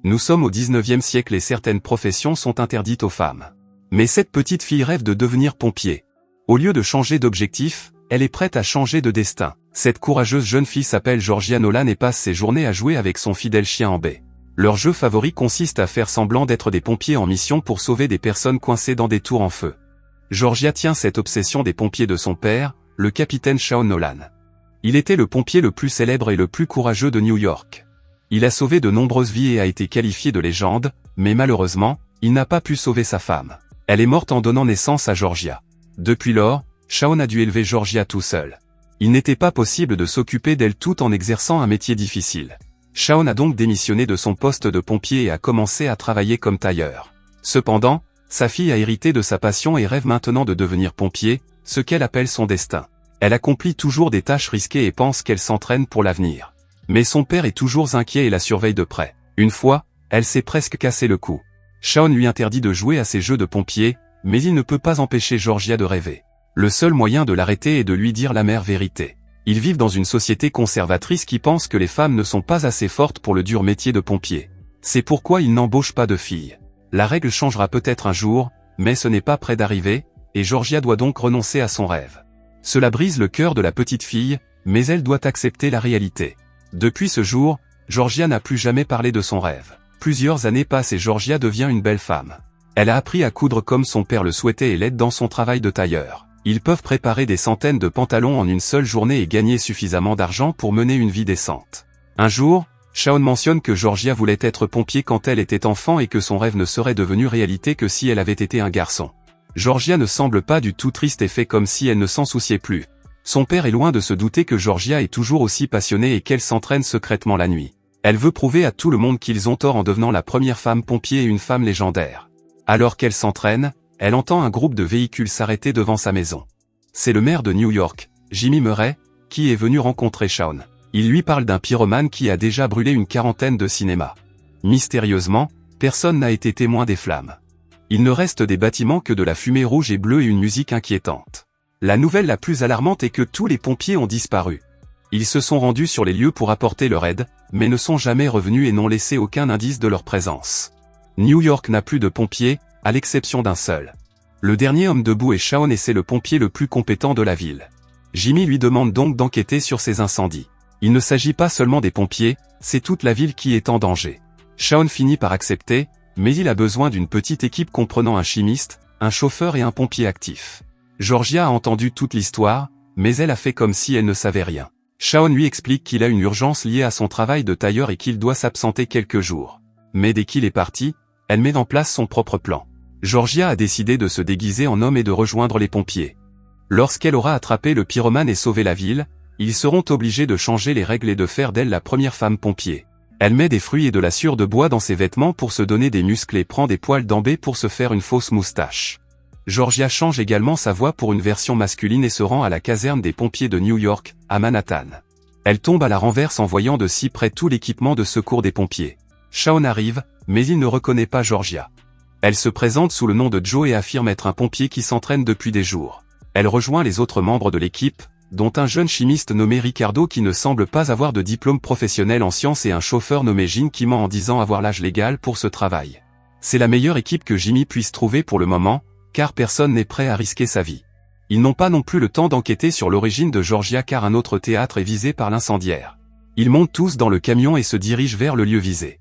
Nous sommes au 19e siècle et certaines professions sont interdites aux femmes. Mais cette petite fille rêve de devenir pompier. Au lieu de changer d'objectif, elle est prête à changer de destin. Cette courageuse jeune fille s'appelle Georgia Nolan et passe ses journées à jouer avec son fidèle chien Amber. Leur jeu favori consiste à faire semblant d'être des pompiers en mission pour sauver des personnes coincées dans des tours en feu. Georgia tient cette obsession des pompiers de son père, le capitaine Shaun Nolan. Il était le pompier le plus célèbre et le plus courageux de New York. Il a sauvé de nombreuses vies et a été qualifié de légende, mais malheureusement, il n'a pas pu sauver sa femme. Elle est morte en donnant naissance à Georgia. Depuis lors, Shaun a dû élever Georgia tout seul. Il n'était pas possible de s'occuper d'elle tout en exerçant un métier difficile. Shaun a donc démissionné de son poste de pompier et a commencé à travailler comme tailleur. Cependant, sa fille a hérité de sa passion et rêve maintenant de devenir pompier, ce qu'elle appelle son destin. Elle accomplit toujours des tâches risquées et pense qu'elle s'entraîne pour l'avenir. Mais son père est toujours inquiet et la surveille de près. Une fois, elle s'est presque cassé le cou. Shaun lui interdit de jouer à ses jeux de pompier, mais il ne peut pas empêcher Georgia de rêver. Le seul moyen de l'arrêter est de lui dire l'amère vérité. Ils vivent dans une société conservatrice qui pense que les femmes ne sont pas assez fortes pour le dur métier de pompier. C'est pourquoi ils n'embauchent pas de filles. La règle changera peut-être un jour, mais ce n'est pas près d'arriver, et Georgia doit donc renoncer à son rêve. Cela brise le cœur de la petite fille, mais elle doit accepter la réalité. Depuis ce jour, Georgia n'a plus jamais parlé de son rêve. Plusieurs années passent et Georgia devient une belle femme. Elle a appris à coudre comme son père le souhaitait et l'aide dans son travail de tailleur. Ils peuvent préparer des centaines de pantalons en une seule journée et gagner suffisamment d'argent pour mener une vie décente. Un jour, Shaun mentionne que Georgia voulait être pompier quand elle était enfant et que son rêve ne serait devenu réalité que si elle avait été un garçon. Georgia ne semble pas du tout triste et fait comme si elle ne s'en souciait plus. Son père est loin de se douter que Georgia est toujours aussi passionnée et qu'elle s'entraîne secrètement la nuit. Elle veut prouver à tout le monde qu'ils ont tort en devenant la première femme pompier et une femme légendaire. Alors qu'elle s'entraîne, elle entend un groupe de véhicules s'arrêter devant sa maison. C'est le maire de New York, Jimmy Murray, qui est venu rencontrer Shaun. Il lui parle d'un pyromane qui a déjà brûlé une quarantaine de cinémas. Mystérieusement, personne n'a été témoin des flammes. Il ne reste des bâtiments que de la fumée rouge et bleue et une musique inquiétante. La nouvelle la plus alarmante est que tous les pompiers ont disparu. Ils se sont rendus sur les lieux pour apporter leur aide, mais ne sont jamais revenus et n'ont laissé aucun indice de leur présence. New York n'a plus de pompiers, à l'exception d'un seul. Le dernier homme debout est Shaun et c'est le pompier le plus compétent de la ville. Jimmy lui demande donc d'enquêter sur ces incendies. Il ne s'agit pas seulement des pompiers, c'est toute la ville qui est en danger. Shaun finit par accepter, mais il a besoin d'une petite équipe comprenant un chimiste, un chauffeur et un pompier actif. Georgia a entendu toute l'histoire, mais elle a fait comme si elle ne savait rien. Shaun lui explique qu'il a une urgence liée à son travail de tailleur et qu'il doit s'absenter quelques jours. Mais dès qu'il est parti, elle met en place son propre plan. Georgia a décidé de se déguiser en homme et de rejoindre les pompiers. Lorsqu'elle aura attrapé le pyromane et sauvé la ville, ils seront obligés de changer les règles et de faire d'elle la première femme pompier. Elle met des fruits et de la sciure de bois dans ses vêtements pour se donner des muscles et prend des poils d'Amber pour se faire une fausse moustache. Georgia change également sa voix pour une version masculine et se rend à la caserne des pompiers de New York, à Manhattan. Elle tombe à la renverse en voyant de si près tout l'équipement de secours des pompiers. Shaun arrive, mais il ne reconnaît pas Georgia. Elle se présente sous le nom de Joe et affirme être un pompier qui s'entraîne depuis des jours. Elle rejoint les autres membres de l'équipe, dont un jeune chimiste nommé Ricardo qui ne semble pas avoir de diplôme professionnel en sciences et un chauffeur nommé Gene qui ment en disant avoir l'âge légal pour ce travail. C'est la meilleure équipe que Jimmy puisse trouver pour le moment, car personne n'est prêt à risquer sa vie. Ils n'ont pas non plus le temps d'enquêter sur l'origine de Georgia car un autre théâtre est visé par l'incendiaire. Ils montent tous dans le camion et se dirigent vers le lieu visé.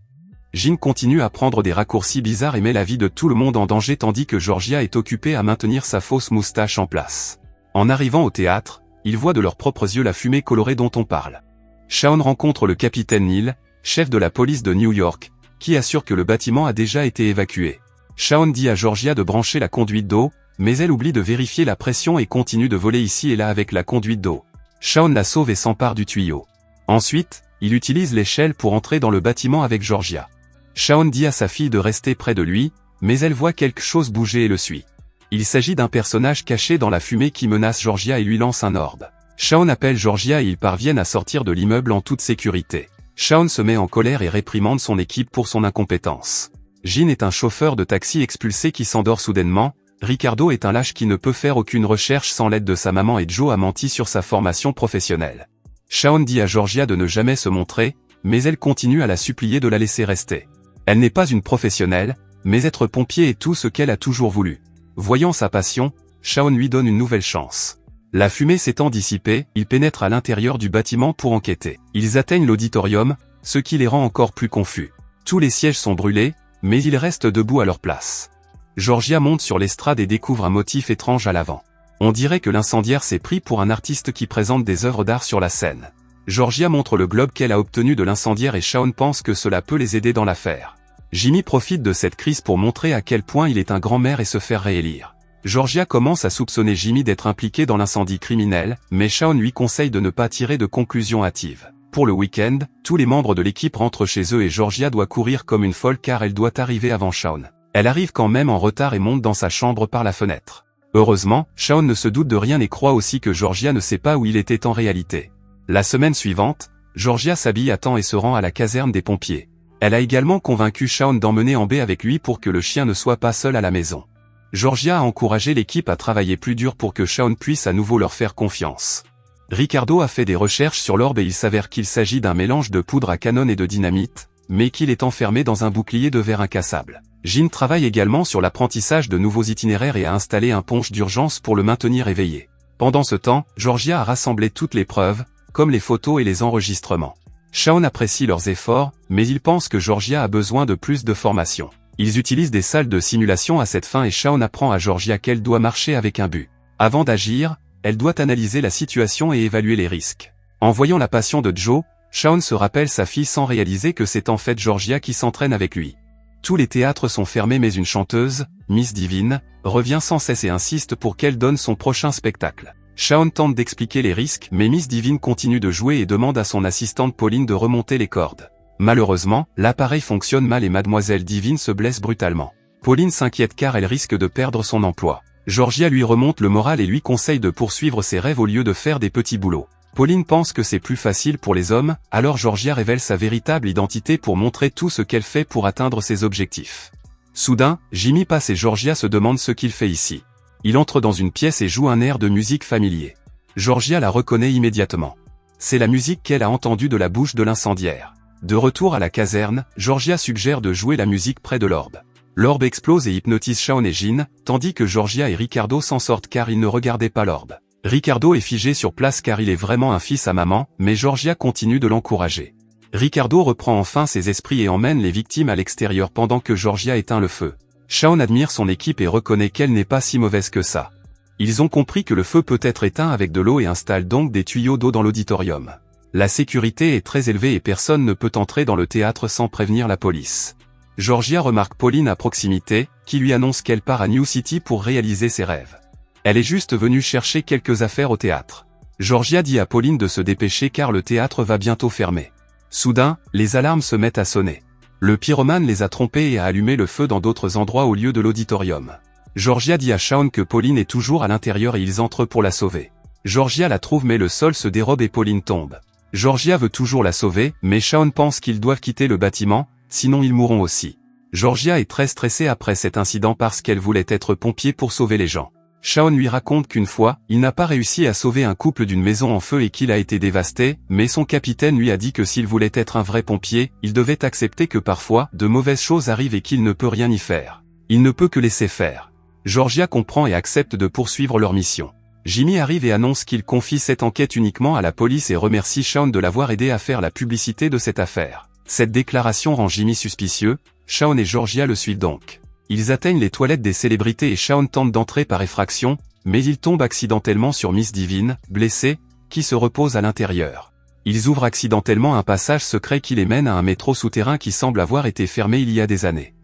Gene continue à prendre des raccourcis bizarres et met la vie de tout le monde en danger tandis que Georgia est occupée à maintenir sa fausse moustache en place. En arrivant au théâtre, ils voient de leurs propres yeux la fumée colorée dont on parle. Shaun rencontre le capitaine Neal, chef de la police de New York, qui assure que le bâtiment a déjà été évacué. Shaun dit à Georgia de brancher la conduite d'eau, mais elle oublie de vérifier la pression et continue de voler ici et là avec la conduite d'eau. Shaun la sauve et s'empare du tuyau. Ensuite, il utilise l'échelle pour entrer dans le bâtiment avec Georgia. Shaun dit à sa fille de rester près de lui, mais elle voit quelque chose bouger et le suit. Il s'agit d'un personnage caché dans la fumée qui menace Georgia et lui lance un orbe. Shaun appelle Georgia et ils parviennent à sortir de l'immeuble en toute sécurité. Shaun se met en colère et réprimande son équipe pour son incompétence. Gene est un chauffeur de taxi expulsé qui s'endort soudainement, Ricardo est un lâche qui ne peut faire aucune recherche sans l'aide de sa maman et Joe a menti sur sa formation professionnelle. Shaun dit à Georgia de ne jamais se montrer, mais elle continue à la supplier de la laisser rester. Elle n'est pas une professionnelle, mais être pompier est tout ce qu'elle a toujours voulu. Voyant sa passion, Shaun lui donne une nouvelle chance. La fumée s'étant dissipée, ils pénètrent à l'intérieur du bâtiment pour enquêter. Ils atteignent l'auditorium, ce qui les rend encore plus confus. Tous les sièges sont brûlés, mais ils restent debout à leur place. Georgia monte sur l'estrade et découvre un motif étrange à l'avant. On dirait que l'incendiaire s'est pris pour un artiste qui présente des œuvres d'art sur la scène. Georgia montre le globe qu'elle a obtenu de l'incendiaire et Shaun pense que cela peut les aider dans l'affaire. Jimmy profite de cette crise pour montrer à quel point il est un grand maire et se faire réélire. Georgia commence à soupçonner Jimmy d'être impliqué dans l'incendie criminel, mais Shaun lui conseille de ne pas tirer de conclusions hâtives. Pour le week-end, tous les membres de l'équipe rentrent chez eux et Georgia doit courir comme une folle car elle doit arriver avant Shaun. Elle arrive quand même en retard et monte dans sa chambre par la fenêtre. Heureusement, Shaun ne se doute de rien et croit aussi que Georgia ne sait pas où il était en réalité. La semaine suivante, Georgia s'habille à temps et se rend à la caserne des pompiers. Elle a également convaincu Shaun d'emmener Amber avec lui pour que le chien ne soit pas seul à la maison. Georgia a encouragé l'équipe à travailler plus dur pour que Shaun puisse à nouveau leur faire confiance. Ricardo a fait des recherches sur l'orbe et il s'avère qu'il s'agit d'un mélange de poudre à canon et de dynamite, mais qu'il est enfermé dans un bouclier de verre incassable. Jin travaille également sur l'apprentissage de nouveaux itinéraires et a installé un punch d'urgence pour le maintenir éveillé. Pendant ce temps, Georgia a rassemblé toutes les preuves, comme les photos et les enregistrements. Shaun apprécie leurs efforts, mais il pense que Georgia a besoin de plus de formation. Ils utilisent des salles de simulation à cette fin et Shaun apprend à Georgia qu'elle doit marcher avec un but. Avant d'agir, elle doit analyser la situation et évaluer les risques. En voyant la passion de Joe, Shaun se rappelle sa fille sans réaliser que c'est en fait Georgia qui s'entraîne avec lui. Tous les théâtres sont fermés mais une chanteuse, Miss Divine, revient sans cesse et insiste pour qu'elle donne son prochain spectacle. Shaun tente d'expliquer les risques mais Miss Divine continue de jouer et demande à son assistante Pauline de remonter les cordes. Malheureusement, l'appareil fonctionne mal et Mademoiselle Divine se blesse brutalement. Pauline s'inquiète car elle risque de perdre son emploi. Georgia lui remonte le moral et lui conseille de poursuivre ses rêves au lieu de faire des petits boulots. Pauline pense que c'est plus facile pour les hommes, alors Georgia révèle sa véritable identité pour montrer tout ce qu'elle fait pour atteindre ses objectifs. Soudain, Jimmy passe et Georgia se demande ce qu'il fait ici. Il entre dans une pièce et joue un air de musique familier. Georgia la reconnaît immédiatement. C'est la musique qu'elle a entendue de la bouche de l'incendiaire. De retour à la caserne, Georgia suggère de jouer la musique près de l'orbe. L'orbe explose et hypnotise Shaun et Jin, tandis que Georgia et Ricardo s'en sortent car ils ne regardaient pas l'orbe. Ricardo est figé sur place car il est vraiment un fils à maman, mais Georgia continue de l'encourager. Ricardo reprend enfin ses esprits et emmène les victimes à l'extérieur pendant que Georgia éteint le feu. Shaun admire son équipe et reconnaît qu'elle n'est pas si mauvaise que ça. Ils ont compris que le feu peut être éteint avec de l'eau et installent donc des tuyaux d'eau dans l'auditorium. La sécurité est très élevée et personne ne peut entrer dans le théâtre sans prévenir la police. Georgia remarque Pauline à proximité, qui lui annonce qu'elle part à New City pour réaliser ses rêves. Elle est juste venue chercher quelques affaires au théâtre. Georgia dit à Pauline de se dépêcher car le théâtre va bientôt fermer. Soudain, les alarmes se mettent à sonner. Le pyromane les a trompés et a allumé le feu dans d'autres endroits au lieu de l'auditorium. Georgia dit à Shaun que Pauline est toujours à l'intérieur et ils entrent pour la sauver. Georgia la trouve mais le sol se dérobe et Pauline tombe. Georgia veut toujours la sauver, mais Shaun pense qu'ils doivent quitter le bâtiment, sinon ils mourront aussi. Georgia est très stressée après cet incident parce qu'elle voulait être pompier pour sauver les gens. Shaun lui raconte qu'une fois, il n'a pas réussi à sauver un couple d'une maison en feu et qu'il a été dévasté, mais son capitaine lui a dit que s'il voulait être un vrai pompier, il devait accepter que parfois, de mauvaises choses arrivent et qu'il ne peut rien y faire. Il ne peut que laisser faire. Georgia comprend et accepte de poursuivre leur mission. Jimmy arrive et annonce qu'il confie cette enquête uniquement à la police et remercie Shaun de l'avoir aidé à faire la publicité de cette affaire. Cette déclaration rend Jimmy suspicieux, Shaun et Georgia le suivent donc. Ils atteignent les toilettes des célébrités et Shaun tente d'entrer par effraction, mais il tombe accidentellement sur Miss Divine, blessée, qui se repose à l'intérieur. Ils ouvrent accidentellement un passage secret qui les mène à un métro souterrain qui semble avoir été fermé il y a des années.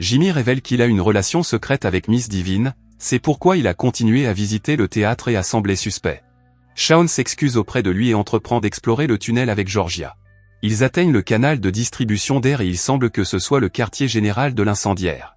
Jimmy révèle qu'il a une relation secrète avec Miss Divine, c'est pourquoi il a continué à visiter le théâtre et à sembler suspect. Shaun s'excuse auprès de lui et entreprend d'explorer le tunnel avec Georgia. Ils atteignent le canal de distribution d'air et il semble que ce soit le quartier général de l'incendiaire.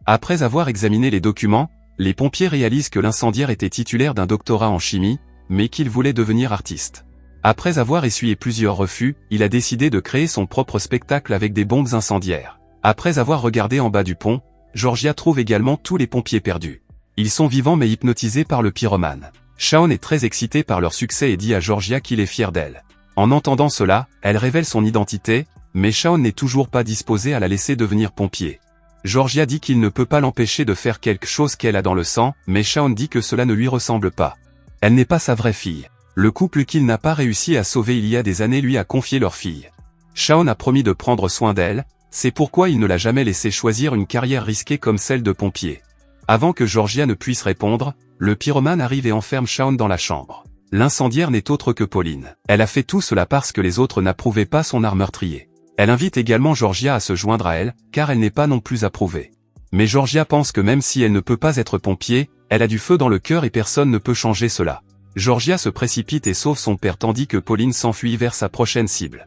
Après avoir examiné les documents, les pompiers réalisent que l'incendiaire était titulaire d'un doctorat en chimie, mais qu'il voulait devenir artiste. Après avoir essuyé plusieurs refus, il a décidé de créer son propre spectacle avec des bombes incendiaires. Après avoir regardé en bas du pont, Georgia trouve également tous les pompiers perdus. Ils sont vivants mais hypnotisés par le pyromane. Shaun est très excité par leur succès et dit à Georgia qu'il est fier d'elle. En entendant cela, elle révèle son identité, Mais Shaun n'est toujours pas disposé à la laisser devenir pompier. Georgia dit qu'il ne peut pas l'empêcher de faire quelque chose qu'elle a dans le sang, mais Shaun dit que cela ne lui ressemble pas. Elle n'est pas sa vraie fille. Le couple qu'il n'a pas réussi à sauver il y a des années lui a confié leur fille. Shaun a promis de prendre soin d'elle, c'est pourquoi il ne l'a jamais laissé choisir une carrière risquée comme celle de pompier. Avant que Georgia ne puisse répondre, le pyromane arrive et enferme Shaun dans la chambre. L'incendiaire n'est autre que Pauline. Elle a fait tout cela parce que les autres n'approuvaient pas son art meurtrier. Elle invite également Georgia à se joindre à elle, car elle n'est pas non plus approuvée. Mais Georgia pense que même si elle ne peut pas être pompier, elle a du feu dans le cœur et personne ne peut changer cela. Georgia se précipite et sauve son père tandis que Pauline s'enfuit vers sa prochaine cible.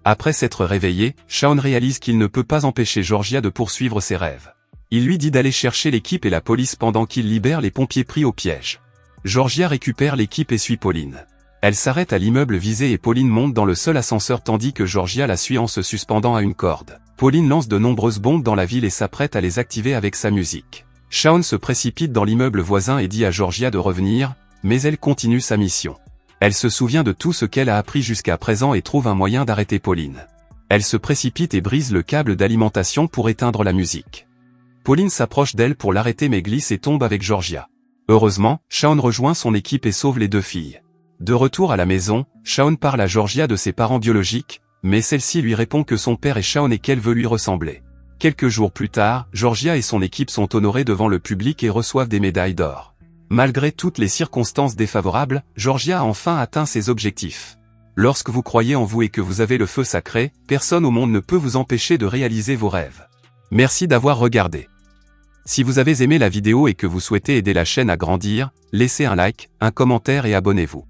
Après s'être réveillé, Shaun réalise qu'il ne peut pas empêcher Georgia de poursuivre ses rêves. Il lui dit d'aller chercher l'équipe et la police pendant qu'il libère les pompiers pris au piège. Georgia récupère l'équipe et suit Pauline. Elle s'arrête à l'immeuble visé et Pauline monte dans le seul ascenseur tandis que Georgia la suit en se suspendant à une corde. Pauline lance de nombreuses bombes dans la ville et s'apprête à les activer avec sa musique. Shaun se précipite dans l'immeuble voisin et dit à Georgia de revenir, mais elle continue sa mission. Elle se souvient de tout ce qu'elle a appris jusqu'à présent et trouve un moyen d'arrêter Pauline. Elle se précipite et brise le câble d'alimentation pour éteindre la musique. Pauline s'approche d'elle pour l'arrêter mais glisse et tombe avec Georgia. Heureusement, Shaun rejoint son équipe et sauve les deux filles. De retour à la maison, Shaun parle à Georgia de ses parents biologiques, mais celle-ci lui répond que son père est Shaun et qu'elle veut lui ressembler. Quelques jours plus tard, Georgia et son équipe sont honorés devant le public et reçoivent des médailles d'or. Malgré toutes les circonstances défavorables, Georgia a enfin atteint ses objectifs. Lorsque vous croyez en vous et que vous avez le feu sacré, personne au monde ne peut vous empêcher de réaliser vos rêves. Merci d'avoir regardé. Si vous avez aimé la vidéo et que vous souhaitez aider la chaîne à grandir, laissez un like, un commentaire et abonnez-vous.